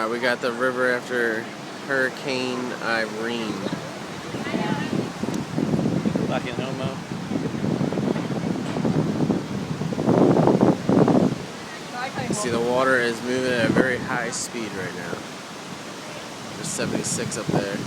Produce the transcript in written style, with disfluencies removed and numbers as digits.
We got the river after Hurricane Irene. Back in Homo. See, the water is moving at a very high speed right now. There's 76 up there.